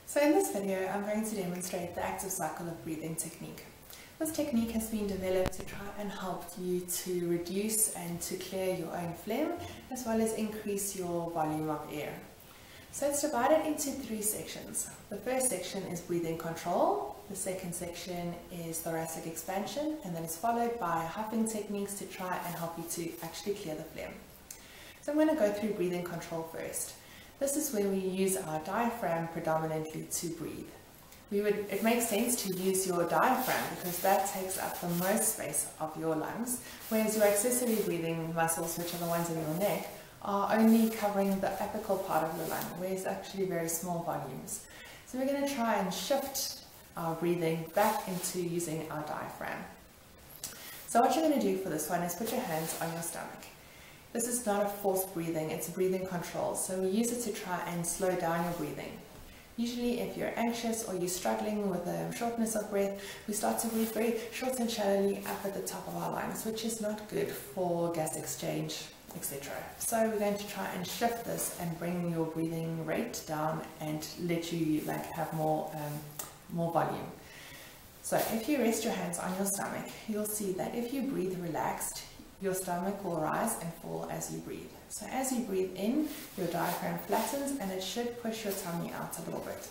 So in this video, I'm going to demonstrate the active cycle of breathing technique. This technique has been developed to try and help you to reduce and to clear your own phlegm, as well as increase your volume of air. So it's divided into three sections. The first section is breathing control, the second section is thoracic expansion, and then it's followed by huffing techniques to try and help you to actually clear the phlegm. So I'm going to go through breathing control first. This is where we use our diaphragm predominantly to breathe. It makes sense to use your diaphragm because that takes up the most space of your lungs, whereas your accessory breathing muscles, which are the ones in your neck, are only covering the apical part of your lung, where it's actually very small volumes. So we're going to try and shift our breathing back into using our diaphragm. So what you're going to do for this one is put your hands on your stomach. This is not a forced breathing, it's a breathing control, so we use it to try and slow down your breathing. Usually if you're anxious or you're struggling with a shortness of breath, we start to breathe very short and shallowly up at the top of our lungs, which is not good for gas exchange, etc. So we're going to try and shift this and bring your breathing rate down and let you have more volume. So if you rest your hands on your stomach, you'll see that if you breathe relaxed, your stomach will rise and fall as you breathe. So as you breathe in, your diaphragm flattens and it should push your tummy out a little bit.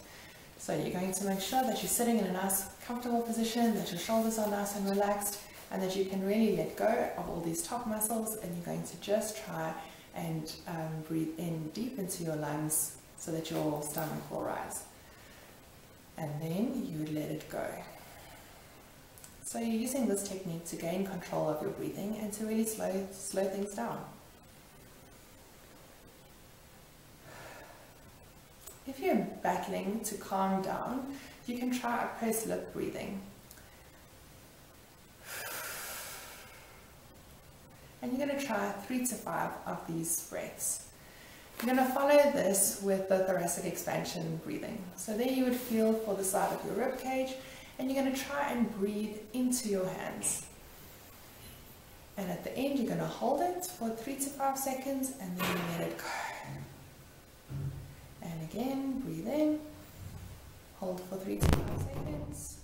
So you're going to make sure that you're sitting in a nice comfortable position, that your shoulders are nice and relaxed, and that you can really let go of all these top muscles, and you're going to just try and breathe in deep into your lungs so that your stomach will rise. And then you would let it go. So you're using this technique to gain control of your breathing and to really slow things down. If you're battling to calm down, you can try a PostLip breathing. And you're going to try 3 to 5 of these breaths. You're going to follow this with the thoracic expansion breathing. So there you would feel for the side of your rib cage, and you're going to try and breathe into your hands. And at the end, you're going to hold it for 3 to 5 seconds and then let it go. And again, breathe in, hold for 3 to 5 seconds,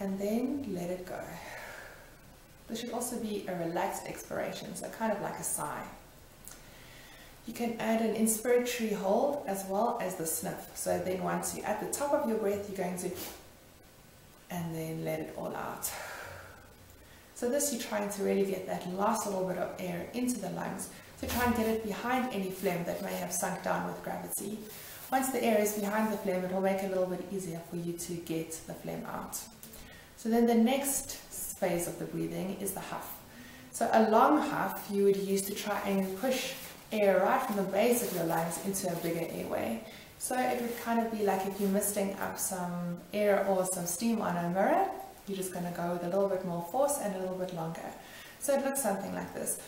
and then let it go. This should also be a relaxed expiration, so kind of like a sigh. You can add an inspiratory hold as well as the sniff. So then once you're at the top of your breath, you're going to and then let it all out. So this, you're trying to really get that last little bit of air into the lungs to try and get it behind any phlegm that may have sunk down with gravity. Once the air is behind the phlegm, it will make it a little bit easier for you to get the phlegm out. So then the next phase of the breathing is the huff. So a long huff you would use to try and push air right from the base of your lungs into a bigger airway. So it would kind of be like if you're misting up some air or some steam on a mirror, you're just going to go with a little bit more force and a little bit longer. So it looks something like this.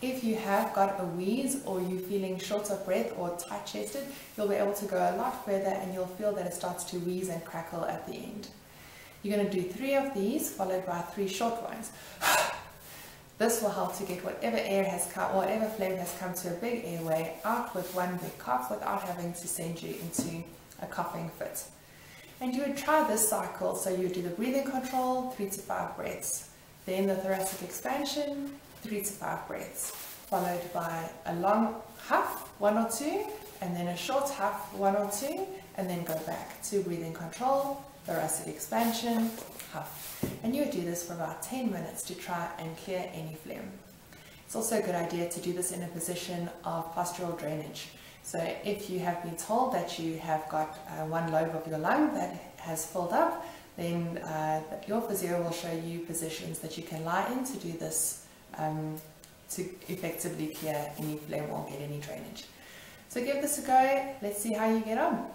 If you have got a wheeze or you're feeling short of breath or tight-chested, you'll be able to go a lot further and you'll feel that it starts to wheeze and crackle at the end. You're going to do 3 of these followed by 3 short ones. This will help to get whatever air has come, whatever phlegm has come to a big airway out with one big cough without having to send you into a coughing fit. And you would try this cycle, so you would do the breathing control, 3 to 5 breaths. Then the thoracic expansion, 3 to 5 breaths. Followed by a long huff, 1 or 2, and then a short huff, 1 or 2, and then go back to breathing control, thoracic expansion, huff. And you would do this for about 10 minutes to try and clear any phlegm. It's also a good idea to do this in a position of postural drainage. So if you have been told that you have got one lobe of your lung that has filled up, then your physio will show you positions that you can lie in to do this to effectively clear any phlegm or get any drainage. So give this a go. Let's see how you get on.